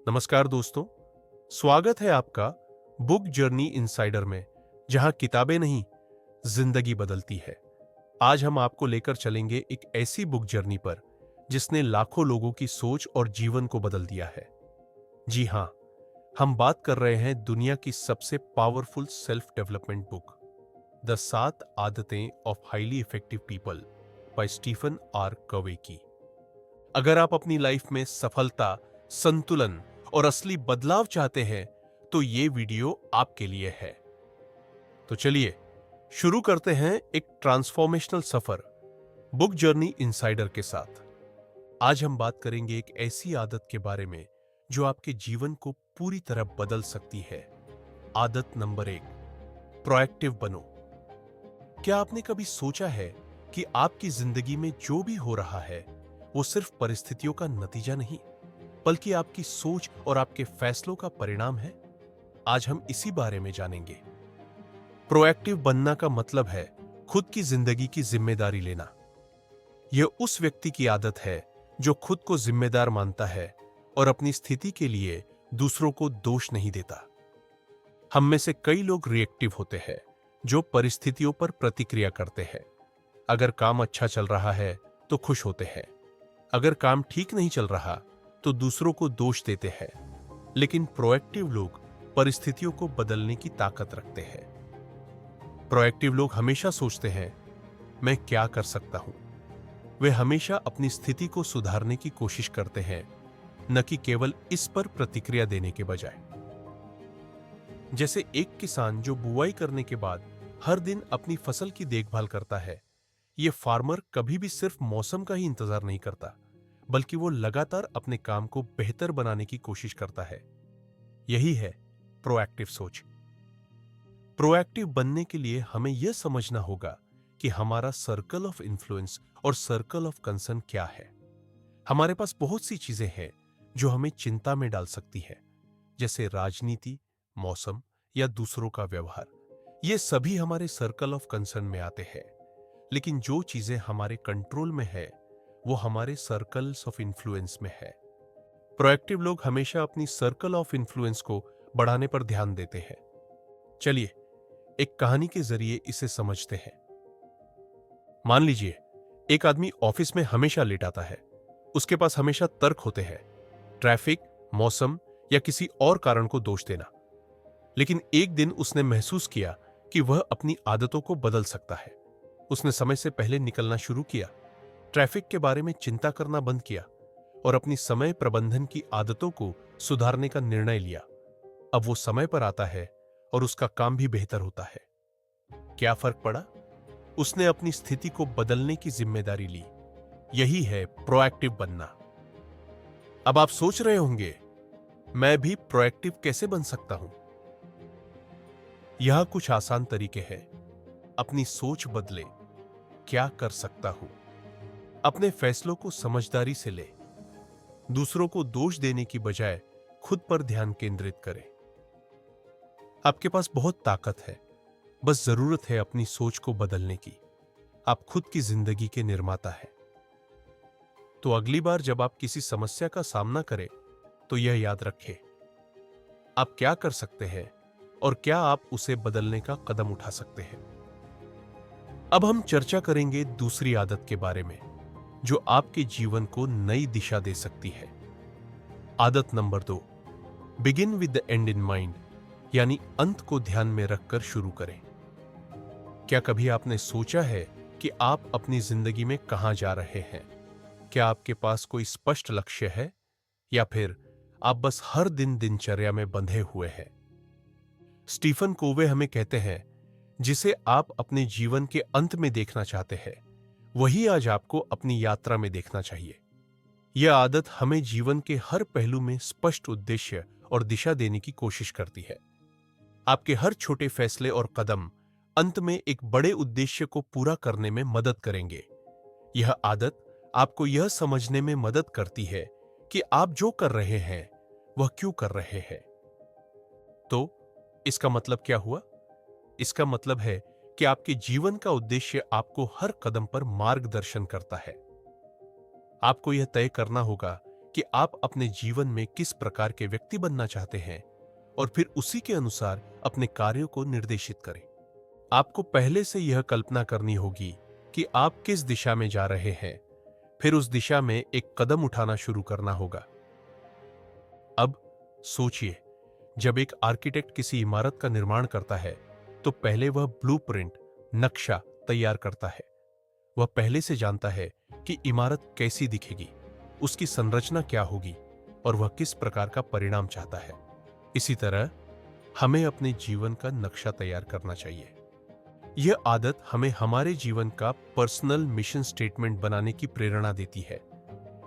नमस्कार दोस्तों, स्वागत है आपका बुक जर्नी इनसाइडर में, जहां किताबें नहीं, जिंदगी बदलती है। आज हम आपको लेकर चलेंगे एक ऐसी बुक जर्नी पर जिसने लाखों लोगों की सोच और जीवन को बदल दिया है। जी हां, हम बात कर रहे हैं दुनिया की सबसे powerful self development book, the 7 आदतें of highly effective people by Stephen R Covey की। अगर आप अपनी लाइफ में सफलता, संतुलन और असली बदलाव चाहते हैं, तो ये वीडियो आपके लिए है। तो चलिए शुरू करते हैं एक ट्रांसफॉर्मेशनल सफर बुक जर्नी इनसाइडर के साथ। आज हम बात करेंगे एक ऐसी आदत के बारे में जो आपके जीवन को पूरी तरह बदल सकती है। आदत नंबर 1, प्रोएक्टिव बनो। क्या आपने कभी सोचा है कि आपकी जिंदगी में जो भी हो रहा है वो सिर्फ परिस्थितियों का नतीजा नहीं, बल्कि आपकी सोच और आपके फैसलों का परिणाम है? आज हम इसी बारे में जानेंगे। प्रोएक्टिव बनना का मतलब है खुद की जिंदगी की जिम्मेदारी लेना। यह उस व्यक्ति की आदत है जो खुद को जिम्मेदार मानता है और अपनी स्थिति के लिए दूसरों को दोष नहीं देता। हम में से कई लोग रिएक्टिव होते हैं, जो परिस्थितियों पर प्रतिक्रिया करते हैं। अगर काम अच्छा चल रहा है तो खुश होते हैं, अगर काम ठीक नहीं चल रहा तो दूसरों को दोष देते हैं। लेकिन प्रोएक्टिव लोग परिस्थितियों को बदलने की ताकत रखते हैं। प्रोएक्टिव लोग हमेशा सोचते हैं, मैं क्या कर सकता हूं। वे हमेशा अपनी स्थिति को सुधारने की कोशिश करते हैं, न कि केवल इस पर प्रतिक्रिया देने के बजाय। जैसे एक किसान जो बुआई करने के बाद हर दिन अपनी फसल की देखभाल करता है, यह फार्मर कभी भी सिर्फ मौसम का ही इंतजार नहीं करता, बल्कि वो लगातार अपने काम को बेहतर बनाने की कोशिश करता है। यही है प्रोएक्टिव सोच। प्रोएक्टिव बनने के लिए हमें यह समझना होगा कि हमारा सर्कल ऑफ इन्फ्लुएंस और सर्कल ऑफ कंसर्न क्या है। हमारे पास बहुत सी चीजें हैं जो हमें चिंता में डाल सकती है, जैसे राजनीति, मौसम या दूसरों का व्यवहार। ये सभी हमारे सर्कल ऑफ कंसर्न में आते हैं। लेकिन जो चीजें हमारे कंट्रोल में है, वो हमारे सर्कल्स ऑफ इन्फ्लुएंस में है। प्रोएक्टिव लोग हमेशा अपनी सर्कल ऑफ इन्फ्लुएंस को बढ़ाने पर ध्यान देते हैं। चलिए एक कहानी के जरिए इसे समझते हैं। मान लीजिए एक आदमी ऑफिस में हमेशा लेट आता है। उसके पास हमेशा तर्क होते हैं, ट्रैफिक, मौसम या किसी और कारण को दोष देना। लेकिन एक दिन उसने महसूस किया कि वह अपनी आदतों को बदल सकता है। उसने समय से पहले निकलना शुरू किया, ट्रैफिक के बारे में चिंता करना बंद किया और अपनी समय प्रबंधन की आदतों को सुधारने का निर्णय लिया। अब वो समय पर आता है और उसका काम भी बेहतर होता है। क्या फर्क पड़ा? उसने अपनी स्थिति को बदलने की जिम्मेदारी ली। यही है प्रोएक्टिव बनना। अब आप सोच रहे होंगे, मैं भी प्रोएक्टिव कैसे बन सकता हूं? यह कुछ आसान तरीके हैं। अपनी सोच बदले। क्या कर सकता हूं? अपने फैसलों को समझदारी से ले। दूसरों को दोष देने की बजाय खुद पर ध्यान केंद्रित करें। आपके पास बहुत ताकत है, बस जरूरत है अपनी सोच को बदलने की। आप खुद की जिंदगी के निर्माता हैं। तो अगली बार जब आप किसी समस्या का सामना करें, तो यह याद रखें, आप क्या कर सकते हैं और क्या आप उसे बदलने का कदम उठा सकते हैं। अब हम चर्चा करेंगे दूसरी आदत के बारे में, जो आपके जीवन को नई दिशा दे सकती है। आदत number 2, begin with the and in mind, यानी अंत को ध्यान में रखकर शुरू करें। क्या कभी आपने सोचा है कि आप अपनी जिंदगी में कहां जा रहे हैं? क्या आपके पास कोई स्पष्ट लक्ष्य है, या फिर आप बस हर दिन दिनचर्या में बंधे हुए हैं? स्टीफन कोवे हमें कहते हैं, जिसे आप अपने जीवन के अंत में देखना चाहते हैं, वही आज आपको अपनी यात्रा में देखना चाहिए। यह आदत हमें जीवन के हर पहलू में स्पष्ट उद्देश्य और दिशा देने की कोशिश करती है। आपके हर छोटे फैसले और कदम अंत में एक बड़े उद्देश्य को पूरा करने में मदद करेंगे। यह आदत आपको यह समझने में मदद करती है कि आप जो कर रहे हैं वह क्यों कर रहे हैं। तो इसका मतलब क्या हुआ? इसका मतलब है कि आपके जीवन का उद्देश्य आपको हर कदम पर मार्गदर्शन करता है। आपको यह तय करना होगा कि आप अपने जीवन में किस प्रकार के व्यक्ति बनना चाहते हैं और फिर उसी के अनुसार अपने कार्यों को निर्देशित करें। आपको पहले से यह कल्पना करनी होगी कि आप किस दिशा में जा रहे हैं, फिर उस दिशा में एक कदम उठाना शुरू करना होगा। अब सोचिए, जब एक आर्किटेक्ट किसी इमारत का निर्माण करता है तो पहले वह ब्लूप्रिंट, नक्शा तैयार करता है। वह पहले से जानता है कि इमारत कैसी दिखेगी, उसकी संरचना क्या होगी और वह किस प्रकार का परिणाम चाहता है। इसी तरह हमें अपने जीवन का नक्शा तैयार करना चाहिए। यह आदत हमें हमारे जीवन का पर्सनल मिशन स्टेटमेंट बनाने की प्रेरणा देती है।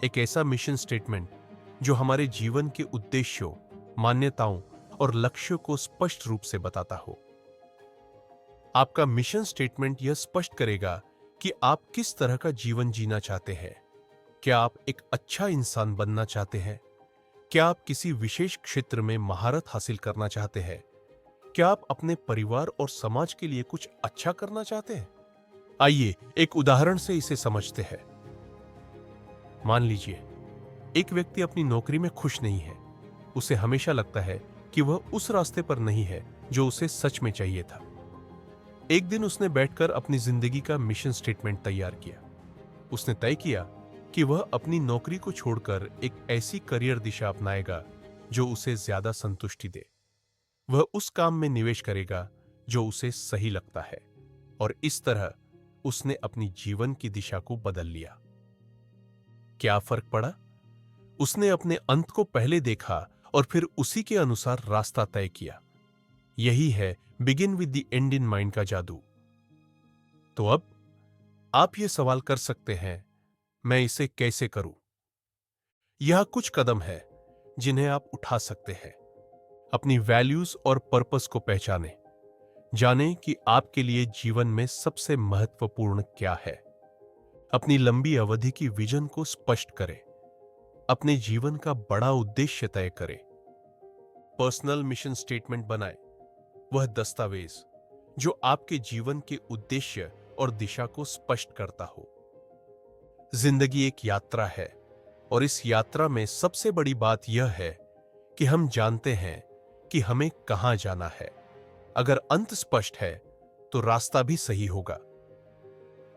एक ऐसा मिशन स्टेटमेंट जो हमारे जीवन के उद्देश्यों, मान्यताओं और लक्ष्यों को स्पष्ट रूप से बताता हो। आपका मिशन स्टेटमेंट यह स्पष्ट करेगा कि आप किस तरह का जीवन जीना चाहते हैं। क्या आप एक अच्छा इंसान बनना चाहते हैं? क्या आप किसी विशेष क्षेत्र में महारत हासिल करना चाहते हैं? क्या आप अपने परिवार और समाज के लिए कुछ अच्छा करना चाहते हैं? आइए एक उदाहरण से इसे समझते हैं। मान लीजिए, एक व्यक्ति अपनी नौकरी में खुश नहीं है। उसे हमेशा लगता है कि वह उस रास्ते पर नहीं है जो उसे सच में चाहिए था। एक दिन उसने बैठकर अपनी जिंदगी का मिशन स्टेटमेंट तैयार किया। उसने तय किया कि वह अपनी नौकरी को छोड़कर एक ऐसी करियर दिशा अपनाएगा जो उसे ज्यादा संतुष्टि दे। वह उस काम में निवेश करेगा जो उसे सही लगता है, और इस तरह उसने अपनी जीवन की दिशा को बदल लिया। क्या फर्क पड़ा? उसने अपने अंत को पहले देखा और फिर उसी के अनुसार रास्ता तय किया। यही है begin with the and in mind का जादू। तो अब आप ये सवाल कर सकते हैं, मैं इसे कैसे करूं? यह कुछ कदम है जिन्हें आप उठा सकते हैं। अपनी वैल्यूज और पर्पस को पहचानें। जानें कि आपके लिए जीवन में सबसे महत्वपूर्ण क्या है। अपनी लंबी अवधि की विजन को स्पष्ट करें। अपने जीवन का बड़ा उद्देश्य तय करें। पर्सनल मिशन स्टेटमेंट बनाएं, वह दस्तावेज जो आपके जीवन के उद्देश्य और दिशा को स्पष्ट करता हो। जिंदगी एक यात्रा है, और इस यात्रा में सबसे बड़ी बात यह है कि हम जानते हैं कि हमें कहां जाना है। अगर अंत स्पष्ट है तो रास्ता भी सही होगा।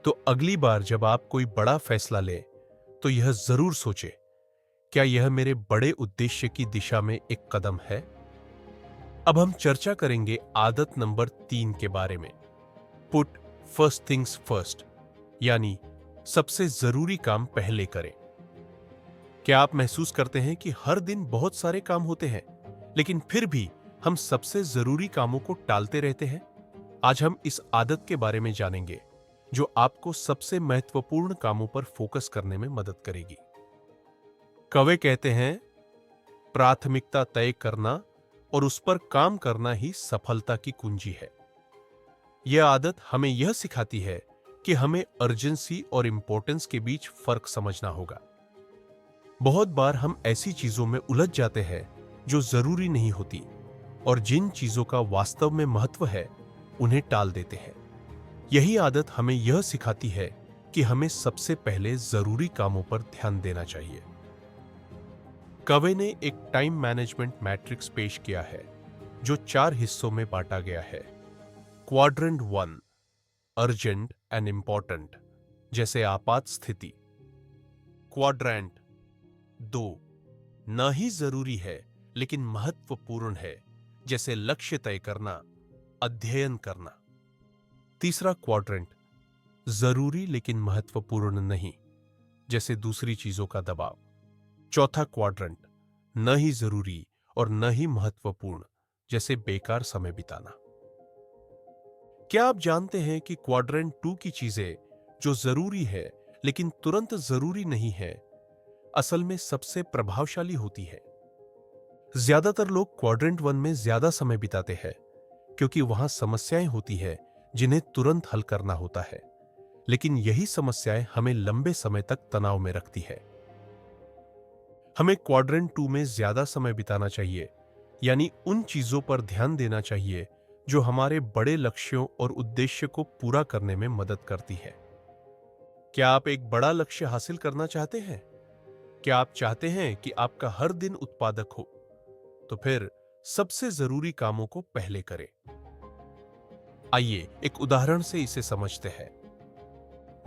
तो अगली बार जब आप कोई बड़ा फैसला लें तो यह जरूर सोचें, क्या यह मेरे बड़े उद्देश्य की दिशा में एक कदम है? अब हम चर्चा करेंगे आदत नंबर 3 के बारे में। पुट फर्स्ट थिंग्स फर्स्ट, यानी सबसे जरूरी काम पहले करें। क्या आप महसूस करते हैं कि हर दिन बहुत सारे काम होते हैं, लेकिन फिर भी हम सबसे जरूरी कामों को टालते रहते हैं? आज हम इस आदत के बारे में जानेंगे जो आपको सबसे महत्वपूर्ण कामों पर फोकस करने में मदद करेगी। कवि कहते हैं, प्राथमिकता तय करना और उस पर काम करना ही सफलता की कुंजी है। यह आदत हमें यह सिखाती है कि हमें अर्जेंसी और इंपॉर्टेंस के बीच फर्क समझना होगा। बहुत बार हम ऐसी चीजों में उलझ जाते हैं जो जरूरी नहीं होती, और जिन चीजों का वास्तव में महत्व है उन्हें टाल देते हैं। यही आदत हमें यह सिखाती है कि हमें सबसे पहले जरूरी कामों पर ध्यान देना चाहिए। कवे ने एक टाइम मैनेजमेंट मैट्रिक्स पेश किया है जो 4 हिस्सों में बांटा गया है। क्वाड्रेंट 1, अर्जेंट एंड इंपॉर्टेंट, जैसे आपात स्थिति। क्वाड्रेंट 2, न ही जरूरी है लेकिन महत्वपूर्ण है, जैसे लक्ष्य तय करना, अध्ययन करना। तीसरा क्वाड्रेंट, जरूरी लेकिन महत्वपूर्ण नहीं, जैसे दूसरी चीजों का दबाव। चौथा क्वाड्रेंट, न ही जरूरी और न ही महत्वपूर्ण, जैसे बेकार समय बिताना। क्या आप जानते हैं कि क्वाड्रेंट 2 की चीजें जो जरूरी है लेकिन तुरंत जरूरी नहीं है, असल में सबसे प्रभावशाली होती है? ज्यादातर लोग क्वाड्रेंट 1 में ज्यादा समय बिताते हैं क्योंकि वहां समस्याएं होती है जिन्हें तुरंत हल करना होता है, लेकिन यही समस्याएं हमें लंबे समय तक तनाव में रखती है। हमें क्वाड्रेंट 2 में ज्यादा समय बिताना चाहिए, यानी उन चीजों पर ध्यान देना चाहिए जो हमारे बड़े लक्ष्यों और उद्देश्य को पूरा करने में मदद करती है। क्या आप एक बड़ा लक्ष्य हासिल करना चाहते हैं? क्या आप चाहते हैं कि आपका हर दिन उत्पादक हो? तो फिर सबसे जरूरी कामों को पहले करें। आइए एक उदाहरण से इसे समझते हैं।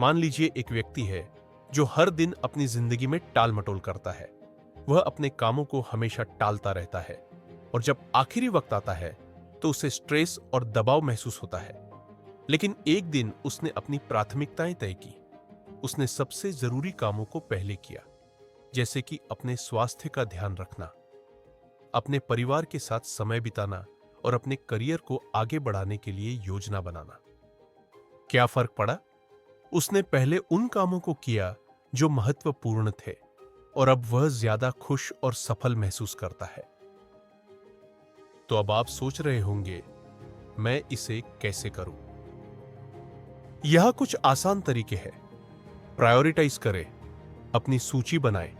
मान लीजिए एक व्यक्ति है जो हर दिन अपनी जिंदगी में टाल मटोल करता है। वह अपने कामों को हमेशा टालता रहता है और जब आखिरी वक्त आता है तो उसे स्ट्रेस और दबाव महसूस होता है। लेकिन एक दिन उसने अपनी प्राथमिकताएं तय की। उसने सबसे जरूरी कामों को पहले किया, जैसे कि अपने स्वास्थ्य का ध्यान रखना, अपने परिवार के साथ समय बिताना और अपने करियर को आगे बढ़ाने के लिए योजना बनाना। क्या फर्क पड़ा? उसने पहले उन कामों को किया जो महत्वपूर्ण थे और अब वह ज्यादा खुश और सफल महसूस करता है। तो अब आप सोच रहे होंगे, मैं इसे कैसे करूं? यह कुछ आसान तरीके हैं। प्रायोरिटाइज करें, अपनी सूची बनाएं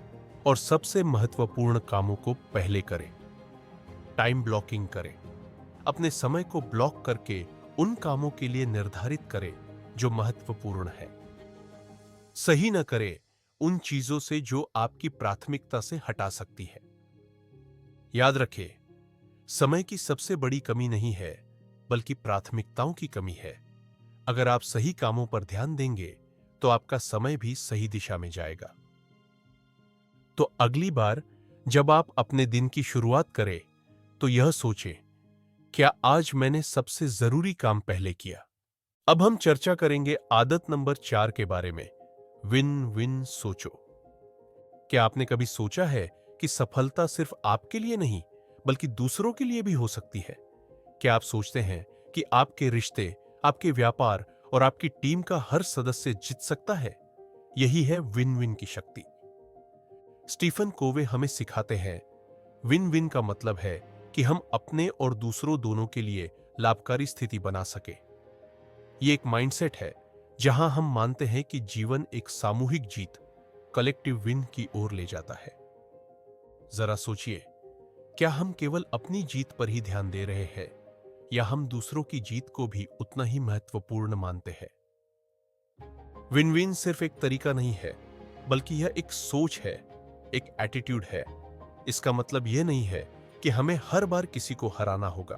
और सबसे महत्वपूर्ण कामों को पहले करें। टाइम ब्लॉकिंग करें, अपने समय को ब्लॉक करके उन कामों के लिए निर्धारित करें जो महत्वपूर्ण है। सही न करें उन चीजों से जो आपकी प्राथमिकता से हटा सकती है। याद रखें, समय की सबसे बड़ी कमी नहीं है, बल्कि प्राथमिकताओं की कमी है। अगर आप सही कामों पर ध्यान देंगे तो आपका समय भी सही दिशा में जाएगा। तो अगली बार जब आप अपने दिन की शुरुआत करें तो यह सोचें, क्या आज मैंने सबसे जरूरी काम पहले किया? अब हम चर्चा करेंगे आदत नंबर 4 के बारे में, विन विन सोचो। क्या आपने कभी सोचा है कि सफलता सिर्फ आपके लिए नहीं बल्कि दूसरों के लिए भी हो सकती है? क्या आप सोचते हैं कि आपके रिश्ते, आपके व्यापार और आपकी टीम का हर सदस्य जीत सकता है? यही है विन विन की शक्ति। स्टीफन कोवे हमें सिखाते हैं, विन विन का मतलब है कि हम अपने और दूसरों दोनों के लिए लाभकारी स्थिति बना सके। यह एक माइंडसेट है जहां हम मानते हैं कि जीवन एक सामूहिक जीत, कलेक्टिव विन की ओर ले जाता है। जरा सोचिए, क्या हम केवल अपनी जीत पर ही ध्यान दे रहे हैं या हम दूसरों की जीत को भी उतना ही महत्वपूर्ण मानते हैं? विन विन सिर्फ एक तरीका नहीं है, बल्कि यह एक सोच है, एक एटीट्यूड है। इसका मतलब यह नहीं है कि हमें हर बार किसी को हराना होगा,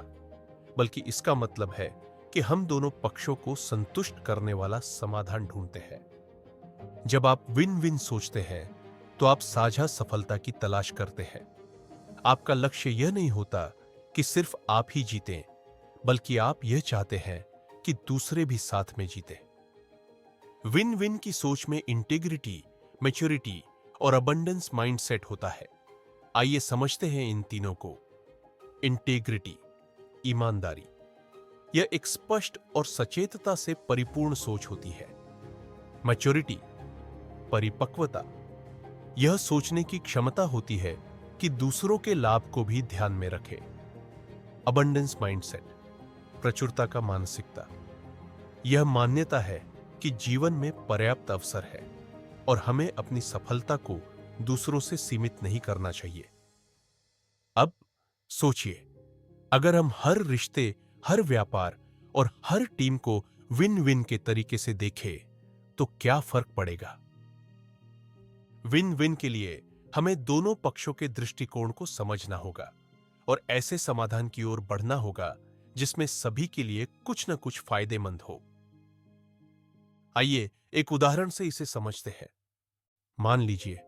बल्कि इसका मतलब है कि हम दोनों पक्षों को संतुष्ट करने वाला समाधान ढूंढते हैं। जब आप विन विन सोचते हैं तो आप साझा सफलता की तलाश करते हैं। आपका लक्ष्य यह नहीं होता कि सिर्फ आप ही जीतें, बल्कि आप यह चाहते हैं कि दूसरे भी साथ में जीतें। विन विन की सोच में इंटीग्रिटी, मैच्योरिटी और अबंडेंस माइंडसेट होता है। आइए समझते हैं इन तीनों को। इंटीग्रिटी, ईमानदारी, यह एक स्पष्ट और सचेतता से परिपूर्ण सोच होती है। मैच्योरिटी, परिपक्वता, यह सोचने की क्षमता होती है कि दूसरों के लाभ को भी ध्यान में रखे। अबंडेंस माइंडसेट, प्रचुरता का मानसिकता, यह मान्यता है कि जीवन में पर्याप्त अवसर है और हमें अपनी सफलता को दूसरों से सीमित नहीं करना चाहिए। अब सोचिए, अगर हम हर रिश्ते, हर व्यापार और हर टीम को विन विन के तरीके से देखें तो क्या फर्क पड़ेगा? विन विन के लिए हमें दोनों पक्षों के दृष्टिकोण को समझना होगा और ऐसे समाधान की ओर बढ़ना होगा जिसमें सभी के लिए कुछ न कुछ फायदेमंद हो। आइए एक उदाहरण से इसे समझते हैं। मान लीजिए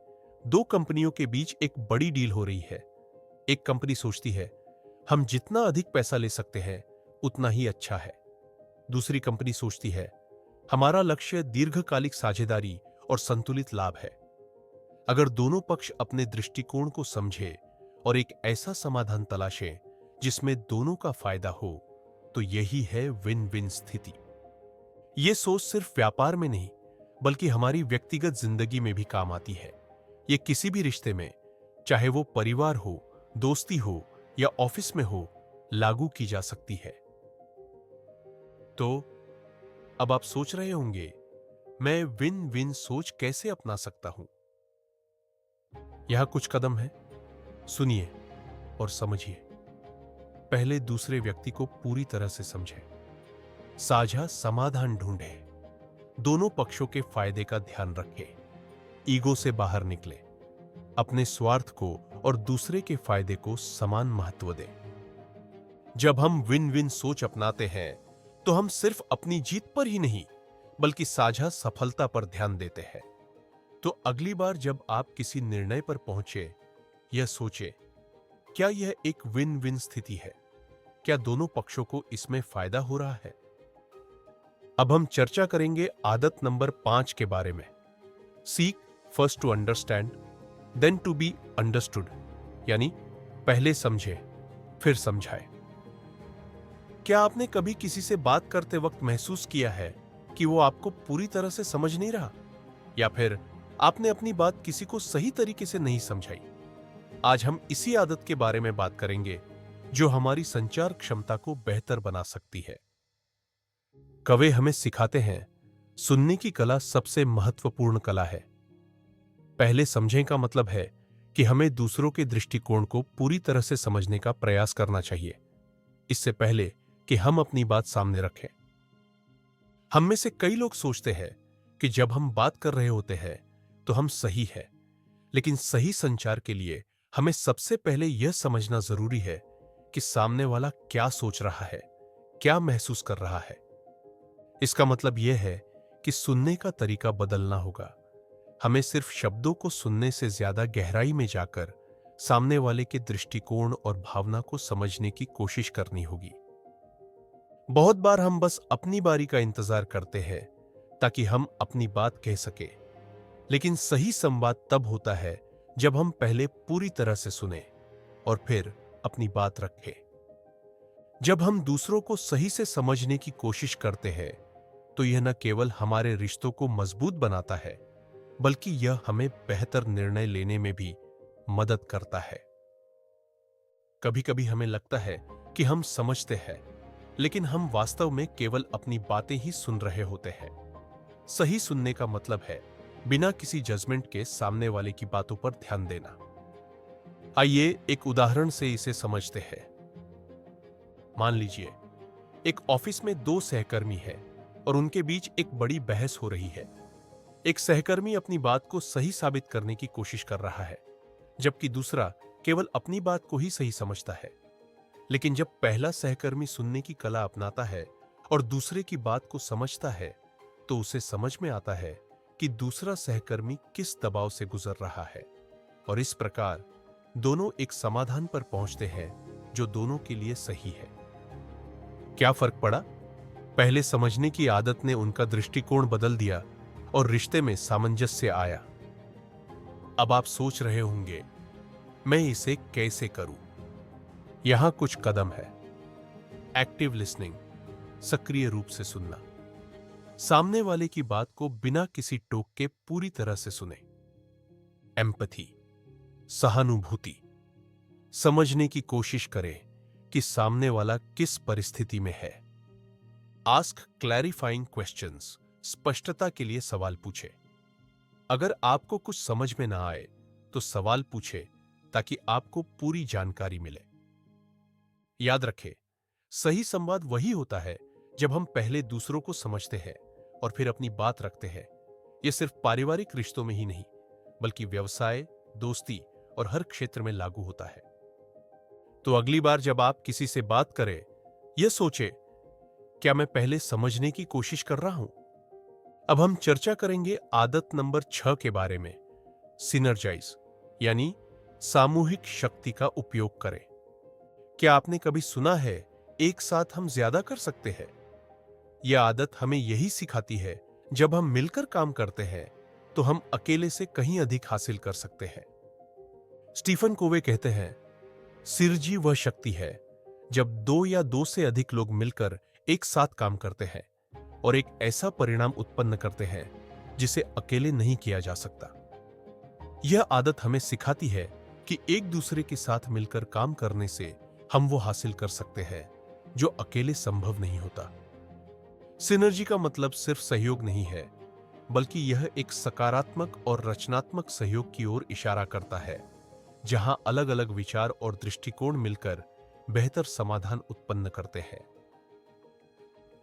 दो कंपनियों के बीच एक बड़ी डील हो रही है। एक कंपनी सोचती है, हम जितना अधिक पैसा ले सकते हैं उतना ही अच्छा है। दूसरी कंपनी सोचती है, हमारा लक्ष्य दीर्घकालिक साझेदारी और संतुलित लाभ है। अगर दोनों पक्ष अपने दृष्टिकोण को समझे और एक ऐसा समाधान तलाशें जिसमें दोनों का फायदा हो, तो यही है विन विन स्थिति। यह सोच सिर्फ व्यापार में नहीं बल्कि हमारी व्यक्तिगत जिंदगी में भी काम आती है। यह किसी भी रिश्ते में, चाहे वो परिवार हो, दोस्ती हो या ऑफिस में हो, लागू की जा सकती है। तो अब आप सोच रहे होंगे, मैं विन विन सोच कैसे अपना सकता हूं? यह कुछ कदम है, सुनिए और समझिए। पहले दूसरे व्यक्ति को पूरी तरह से समझें, साझा समाधान ढूंढें, दोनों पक्षों के फायदे का ध्यान रखें, ईगो से बाहर निकले। अपने स्वार्थ को और दूसरे के फायदे को समान महत्व दें। जब हम विन विन सोच अपनाते हैं तो हम सिर्फ अपनी जीत पर ही नहीं बल्कि साझा सफलता पर ध्यान देते हैं। तो अगली बार जब आप किसी निर्णय पर पहुंचे, यह सोचे, क्या यह एक विन विन स्थिति है? क्या दोनों पक्षों को इसमें फायदा हो रहा है? अब हम चर्चा करेंगे आदत नंबर 5 के बारे में। Seek first to understand then to be understood, यानी पहले समझे फिर समझाए। क्या आपने कभी किसी से बात करते वक्त महसूस किया है कि वो आपको पूरी तरह से समझ नहीं रहा, या फिर आपने अपनी बात किसी को सही तरीके से नहीं समझाई? आज हम इसी आदत के बारे में बात करेंगे जो हमारी संचार क्षमता को बेहतर बना सकती है। कवि हमें सिखाते हैं, सुनने की कला सबसे महत्वपूर्ण कला है। पहले समझें का मतलब है कि हमें दूसरों के दृष्टिकोण को पूरी तरह से समझने का प्रयास करना चाहिए, इससे पहले कि हम अपनी बात सामने रखें। हम में से कई लोग सोचते हैं कि जब हम बात कर रहे होते हैं तो हम सही हैं, लेकिन सही संचार के लिए हमें सबसे पहले यह समझना जरूरी है कि सामने वाला क्या सोच रहा है, क्या महसूस कर रहा है। इसका मतलब यह है कि सुनने का तरीका बदलना होगा। हमें सिर्फ शब्दों को सुनने से ज्यादा गहराई में जाकर सामने वाले के दृष्टिकोण और भावना को समझने की कोशिश करनी होगी। बहुत बार हम बस अपनी बारी का इंतजार करते हैं ताकि हम अपनी बात कह सके, लेकिन सही संवाद तब होता है जब हम पहले पूरी तरह से सुने और फिर अपनी बात रखें। जब हम दूसरों को सही से समझने की कोशिश करते हैं तो यह न केवल हमारे रिश्तों को मजबूत बनाता है, बल्कि यह हमें बेहतर निर्णय लेने में भी मदद करता है। कभी कभी हमें लगता है कि हम समझते हैं, लेकिन हम वास्तव में केवल अपनी बातें ही सुन रहे होते हैं। सही सुनने का मतलब है बिना किसी जजमेंट के सामने वाले की बातों पर ध्यान देना। आइए एक उदाहरण से इसे समझते हैं। मान लीजिए एक ऑफिस में 2 सहकर्मी हैं और उनके बीच एक बड़ी बहस हो रही है। एक सहकर्मी अपनी बात को सही साबित करने की कोशिश कर रहा है, जबकि दूसरा केवल अपनी बात को ही सही समझता है। लेकिन जब पहला सहकर्मी सुनने की कला अपनाता है और दूसरे की बात को समझता है, तो उसे समझ में आता है कि दूसरा सहकर्मी किस दबाव से गुजर रहा है, और इस प्रकार दोनों एक समाधान पर पहुंचते हैं जो दोनों के लिए सही है। क्या फर्क पड़ा? पहले समझने की आदत ने उनका दृष्टिकोण बदल दिया और रिश्ते में सामंजस्य आया। अब आप सोच रहे होंगे, मैं इसे कैसे करूं? यहां कुछ कदम है। एक्टिव लिसनिंग, सक्रिय रूप से सुनना। सामने वाले की बात को बिना किसी टोक के पूरी तरह से सुने। एम्पैथी, सहानुभूति, समझने की कोशिश करें कि सामने वाला किस परिस्थिति में है। आस्क क्लैरिफाइंग क्वेश्चंस, स्पष्टता के लिए सवाल पूछे। अगर आपको कुछ समझ में ना आए तो सवाल पूछे ताकि आपको पूरी जानकारी मिले। याद रखें, सही संवाद वही होता है जब हम पहले दूसरों को समझते हैं और फिर अपनी बात रखते हैं। यह सिर्फ पारिवारिक रिश्तों में ही नहीं, बल्कि व्यवसाय, दोस्ती और हर क्षेत्र में लागू होता है। तो अगली बार जब आप किसी से बात करें, यह सोचे, क्या मैं पहले समझने की कोशिश कर रहा हूं? अब हम चर्चा करेंगे आदत नंबर 6 के बारे में। सिनर्जाइज, यानी सामूहिक शक्ति का उपयोग करें। क्या आपने कभी सुना है, एक साथ हम ज्यादा कर सकते हैं? यह आदत हमें यही सिखाती है, जब हम मिलकर काम करते हैं तो हम अकेले से कहीं अधिक हासिल कर सकते हैं। स्टीफन कोवे कहते हैं, सिरजी वह शक्ति है जब 2 या 2 से अधिक लोग मिलकर एक साथ काम करते हैं और एक ऐसा परिणाम उत्पन्न करते हैं जिसे अकेले नहीं किया जा सकता। यह आदत हमें सिखाती है कि एक दूसरे के साथ मिलकर काम करने से हम वो हासिल कर सकते हैं जो अकेले संभव नहीं होता। सिनर्जी का मतलब सिर्फ सहयोग नहीं है, बल्कि यह एक सकारात्मक और रचनात्मक सहयोग की ओर इशारा करता है, जहां अलग अलग विचार और दृष्टिकोण मिलकर बेहतर समाधान उत्पन्न करते हैं।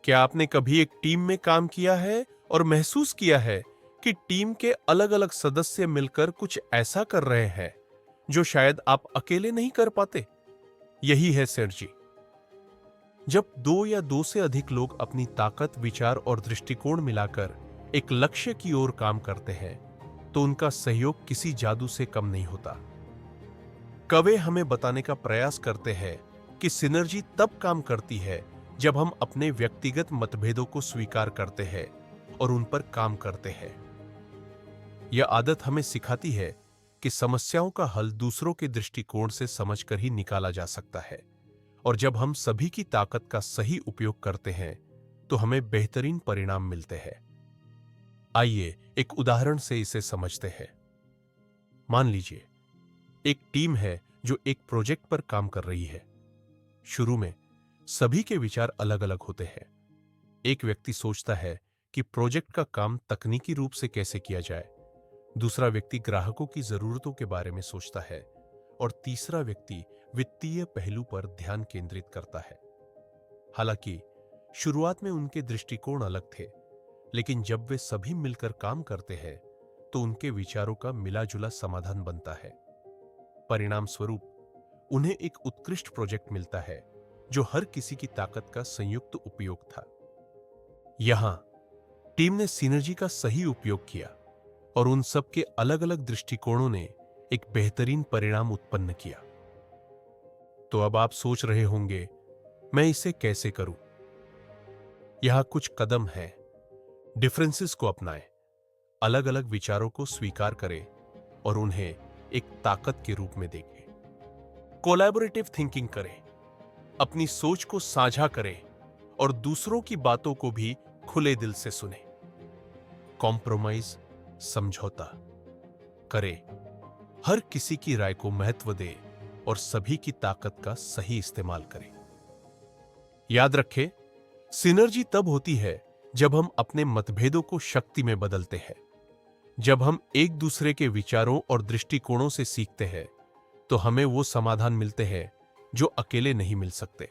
क्या आपने कभी एक टीम में काम किया है और महसूस किया है कि टीम के अलग अलग सदस्य मिलकर कुछ ऐसा कर रहे हैं जो शायद आप अकेले नहीं कर पाते। यही है सिनर्जी। जब दो या दो से अधिक लोग अपनी ताकत, विचार और दृष्टिकोण मिलाकर एक लक्ष्य की ओर काम करते हैं तो उनका सहयोग किसी जादू से कम नहीं होता। कवे हमें बताने का प्रयास करते हैं कि सिनर्जी तब काम करती है जब हम अपने व्यक्तिगत मतभेदों को स्वीकार करते हैं और उन पर काम करते हैं। यह आदत हमें सिखाती है कि समस्याओं का हल दूसरों के दृष्टिकोण से समझकर ही निकाला जा सकता है, और जब हम सभी की ताकत का सही उपयोग करते हैं तो हमें बेहतरीन परिणाम मिलते हैं। आइए एक उदाहरण से इसे समझते हैं। मान लीजिए एक टीम है जो एक प्रोजेक्ट पर काम कर रही है। शुरू में सभी के विचार अलग अलग होते हैं। एक व्यक्ति सोचता है कि प्रोजेक्ट का काम तकनीकी रूप से कैसे किया जाए, दूसरा व्यक्ति ग्राहकों की जरूरतों के बारे में सोचता है, और तीसरा व्यक्ति वित्तीय पहलू पर ध्यान केंद्रित करता है। हालांकि शुरुआत में उनके दृष्टिकोण अलग थे, लेकिन जब वे सभी मिलकर काम करते हैं तो उनके विचारों का मिलाजुला समाधान बनता है। परिणाम स्वरूप उन्हें एक उत्कृष्ट प्रोजेक्ट मिलता है जो हर किसी की ताकत का संयुक्त उपयोग था। यहां टीम ने सिनर्जी का सही उपयोग किया और उन सब के अलग अलग दृष्टिकोणों ने एक बेहतरीन परिणाम उत्पन्न किया। तो अब आप सोच रहे होंगे, मैं इसे कैसे करूं? यहां कुछ कदम हैं। डिफरेंसेस को अपनाएं, अलग अलग विचारों को स्वीकार करें और उन्हें एक ताकत के रूप में देखें। कोलैबोरेटिव थिंकिंग करें, अपनी सोच को साझा करें और दूसरों की बातों को भी खुले दिल से सुनें। कॉम्प्रोमाइज, समझौता करें, हर किसी की राय को महत्व दें और सभी की ताकत का सही इस्तेमाल करें। याद रखें, सिनर्जी तब होती है जब हम अपने मतभेदों को शक्ति में बदलते हैं। जब हम एक दूसरे के विचारों और दृष्टिकोणों से सीखते हैं तो हमें वो समाधान मिलते हैं जो अकेले नहीं मिल सकते।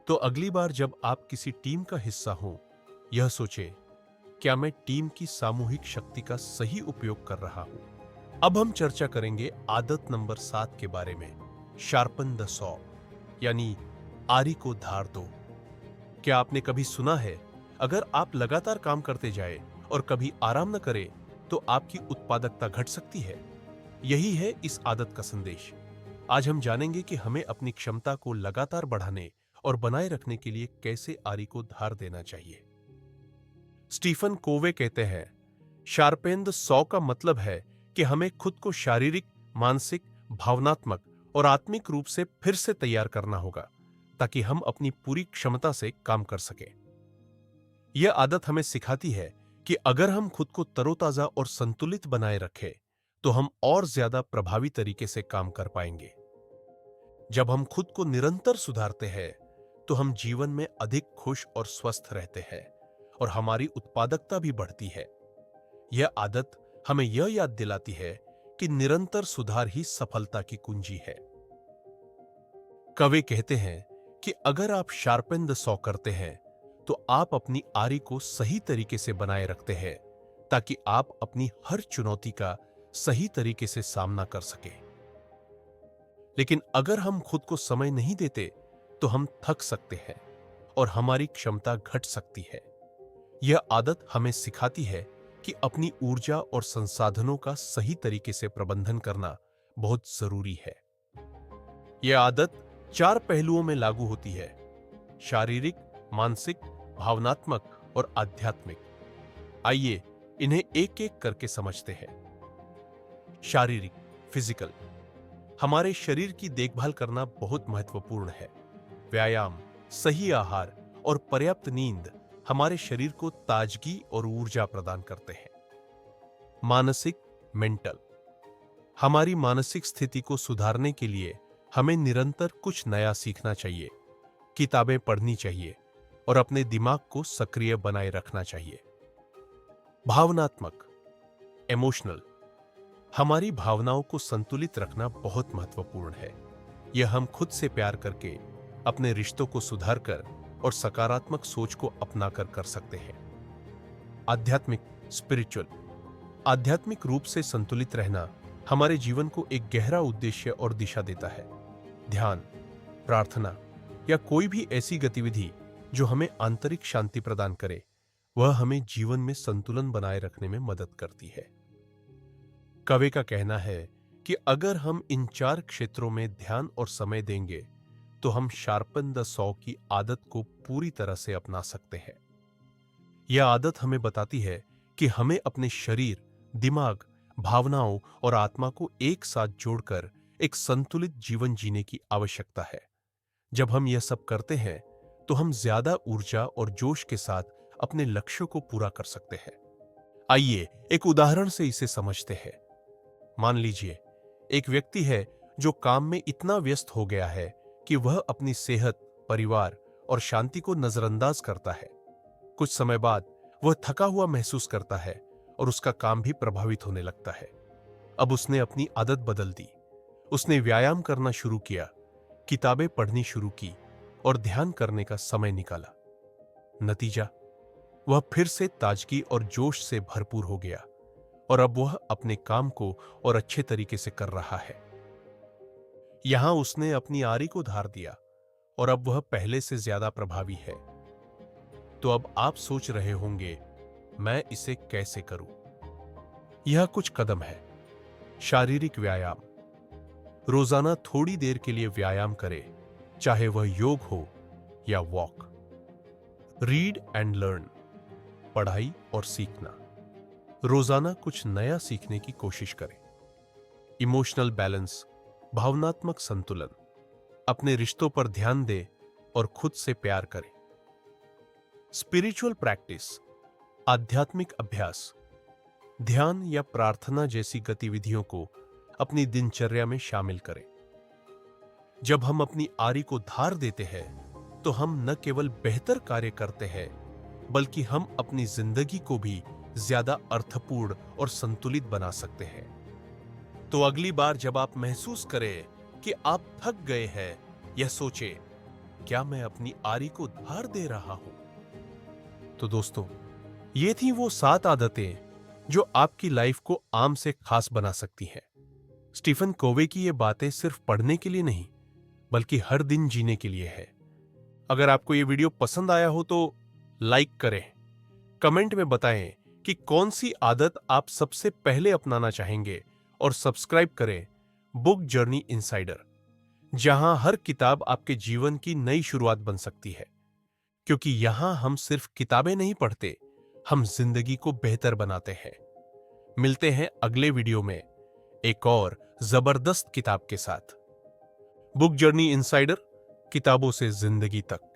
तो अगली बार जब आप किसी टीम का हिस्सा हो, यह सोचें, क्या मैं टीम की सामूहिक शक्ति का सही उपयोग कर रहा हूं? अब हम चर्चा करेंगे आदत नंबर 7 के बारे में, शार्पन द सॉ, यानी आरी को धार दो। क्या आपने कभी सुना है, अगर आप लगातार काम करते जाए और कभी आराम न करें तो आपकी उत्पादकता घट सकती है? यही है इस आदत का संदेश। आज हम जानेंगे कि हमें अपनी क्षमता को लगातार बढ़ाने और बनाए रखने के लिए कैसे आरी को धार देना चाहिए। स्टीफन कोवे कहते हैं, शार्पेन द सॉ का मतलब है कि हमें खुद को शारीरिक, मानसिक, भावनात्मक और आत्मिक रूप से फिर से तैयार करना होगा ताकि हम अपनी पूरी क्षमता से काम कर सकें। यह आदत हमें सिखाती है कि अगर हम खुद को तरोताजा और संतुलित बनाए रखें तो हम और ज्यादा प्रभावी तरीके से काम कर पाएंगे। जब हम खुद को निरंतर सुधारते हैं तो हम जीवन में अधिक खुश और स्वस्थ रहते हैं और हमारी उत्पादकता भी बढ़ती है। यह आदत हमें यह याद दिलाती है कि निरंतर सुधार ही सफलता की कुंजी है। कवि कहते हैं कि अगर आप शार्पन द सॉ करते हैं तो आप अपनी आरी को सही तरीके से बनाए रखते हैं ताकि आप अपनी हर चुनौती का सही तरीके से सामना कर सकें। लेकिन अगर हम खुद को समय नहीं देते तो हम थक सकते हैं और हमारी क्षमता घट सकती है। यह आदत हमें सिखाती है कि अपनी ऊर्जा और संसाधनों का सही तरीके से प्रबंधन करना बहुत जरूरी है। यह आदत 4 पहलुओं में लागू होती है: शारीरिक, मानसिक, भावनात्मक और आध्यात्मिक। आइए इन्हें एक एक करके समझते हैं। शारीरिक, फिजिकल। हमारे शरीर की देखभाल करना बहुत महत्वपूर्ण है। व्यायाम, सही आहार और पर्याप्त नींद हमारे शरीर को ताजगी और ऊर्जा प्रदान करते हैं। मानसिक, मेंटल। हमारी मानसिक स्थिति को सुधारने के लिए हमें निरंतर कुछ नया सीखना चाहिए, किताबें पढ़नी चाहिए और अपने दिमाग को सक्रिय बनाए रखना चाहिए। भावनात्मक, इमोशनल। हमारी भावनाओं को संतुलित रखना बहुत महत्वपूर्ण है। यह हम खुद से प्यार करके, अपने रिश्तों को सुधार कर और सकारात्मक सोच को अपनाकर कर सकते हैं। आध्यात्मिक, स्पिरिचुअल, आध्यात्मिक रूप से संतुलित रहना हमारे जीवन को एक गहरा उद्देश्य और दिशा देता है। ध्यान, प्रार्थना या कोई भी ऐसी गतिविधि जो हमें आंतरिक शांति प्रदान करे, वह हमें जीवन में संतुलन बनाए रखने में मदद करती है। कवि का कहना है कि अगर हम इन 4 क्षेत्रों में ध्यान और समय देंगे तो हम शार्पन द सॉ की आदत को पूरी तरह से अपना सकते हैं। यह आदत हमें बताती है कि हमें अपने शरीर, दिमाग, भावनाओं और आत्मा को एक साथ जोड़कर एक संतुलित जीवन जीने की आवश्यकता है। जब हम यह सब करते हैं तो हम ज्यादा ऊर्जा और जोश के साथ अपने लक्ष्यों को पूरा कर सकते हैं। आइए एक उदाहरण से इसे समझते हैं। मान लीजिए एक व्यक्ति है जो काम में इतना व्यस्त हो गया है कि वह अपनी सेहत, परिवार और शांति को नजरअंदाज करता है। कुछ समय बाद वह थका हुआ महसूस करता है और उसका काम भी प्रभावित होने लगता है। अब उसने अपनी आदत बदल दी। उसने व्यायाम करना शुरू किया, किताबें पढ़नी शुरू की और ध्यान करने का समय निकाला। नतीजा, वह फिर से ताजगी और जोश से भरपूर हो गया और अब वह अपने काम को और अच्छे तरीके से कर रहा है। यहां उसने अपनी आरी को धार दिया और अब वह पहले से ज्यादा प्रभावी है। तो अब आप सोच रहे होंगे, मैं इसे कैसे करूं? यह कुछ कदम है। शारीरिक व्यायाम, रोजाना थोड़ी देर के लिए व्यायाम करें, चाहे वह योग हो या वॉक। रीड एंड लर्न, पढ़ाई और सीखना, रोजाना कुछ नया सीखने की कोशिश करें। इमोशनल बैलेंस, भावनात्मक संतुलन, अपने रिश्तों पर ध्यान दें और खुद से प्यार करें। स्पिरिचुअल प्रैक्टिस, आध्यात्मिक अभ्यास, ध्यान या प्रार्थना जैसी गतिविधियों को अपनी दिनचर्या में शामिल करें। जब हम अपनी आरी को धार देते हैं तो हम न केवल बेहतर कार्य करते हैं, बल्कि हम अपनी जिंदगी को भी ज्यादा अर्थपूर्ण और संतुलित बना सकते हैं। तो अगली बार जब आप महसूस करें कि आप थक गए हैं, यह सोचें, क्या मैं अपनी आरी को धार दे रहा हूं? तो दोस्तों, ये थी वो 7 आदतें जो आपकी लाइफ को आम से खास बना सकती हैं। स्टीफन कोवे की ये बातें सिर्फ पढ़ने के लिए नहीं, बल्कि हर दिन जीने के लिए है। अगर आपको ये वीडियो पसंद आया हो तो लाइक करें, कमेंट में बताएं कि कौन सी आदत आप सबसे पहले अपनाना चाहेंगे और सब्सक्राइब करें बुक जर्नी इनसाइडर, जहां हर किताब आपके जीवन की नई शुरुआत बन सकती है। क्योंकि यहां हम सिर्फ किताबें नहीं पढ़ते, हम जिंदगी को बेहतर बनाते हैं। मिलते हैं अगले वीडियो में एक और जबरदस्त किताब के साथ। बुक जर्नी इनसाइडर, किताबों से जिंदगी तक।